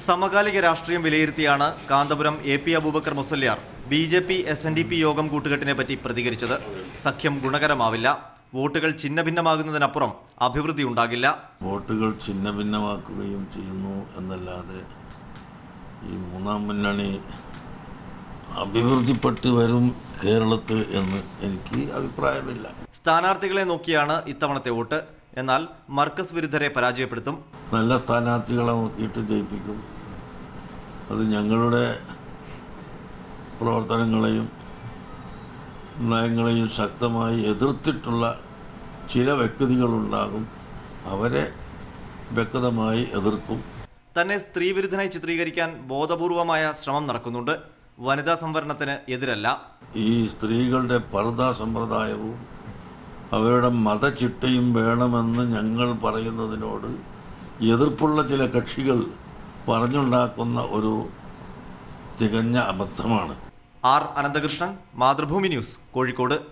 സമകാലിക രാഷ്ട്രീയം വിലയിരുത്തിയാണ് Kanthapuram AP. Abubakar Musliyar BJP. എസ്.എൻ.ഡി.പി. യോഗം കൂട്ടുകെട്ടിനെ പറ്റി പ്രതികരിച്ചത്. സഖ്യം ഗുണകരമാവില്ല, വോട്ടുകൾ ഛിന്നഭിന്നമാകുന്നതിനപ്പുറം അഭിവൃദ്ധി ഉണ്ടാകില്ല. വോട്ടുകൾ ഛിന്നഭിന്നമാക്കുകയും ചെയ്യുന്നു എന്നല്ലാതെ ഈ മൂന്നാം മുന്നണി അഭിവൃദ്ധിപ്പെട്ട് വരും കേരളത്തിൽ എന്ന് എനിക്ക് അഭിപ്രായമില്ല. സ്ഥാനാർത്ഥികളെ നോക്കിയാണ് ഇത്തവണത്തെ വോട്ട്. എന്നാൽ മർക്കസ് വിരുദ്ധരെ പരാജയപ്പെടുത്തും. നല്ല സ്ഥാനാർത്ഥികളെ നോക്കിയിട്ട് ജയിപ്പിക്കും. അത് ഞങ്ങളുടെ പ്രവർത്തനങ്ങളെയും നയങ്ങളെയും ശക്തമായി എതിർത്തിട്ടുള്ള ചില വ്യക്തികളുണ്ടാകും. അവരെ വ്യക്തമായി എതിർക്കും. തന്നെ സ്ത്രീവിരുദ്ധനായി ചിത്രീകരിക്കാൻ ബോധപൂർവമായ ശ്രമം നടക്കുന്നുണ്ട്. വനിതാ സംവരണത്തിന് എതിരല്ല. ഈ സ്ത്രീകളുടെ പർദാ സമ്പ്രദായവും അവരുടെ മതചിട്ടയും വേണമെന്ന് ഞങ്ങൾ പറയുന്നതിനോട് എതിർപ്പുള്ള ചില കക്ഷികൾ പറഞ്ഞുണ്ടാക്കുന്ന ഒരു തികഞ്ഞ അബദ്ധമാണ്. ആർ. അനന്തകൃഷ്ണൻ, മാതൃഭൂമി ന്യൂസ്, കോഴിക്കോട്.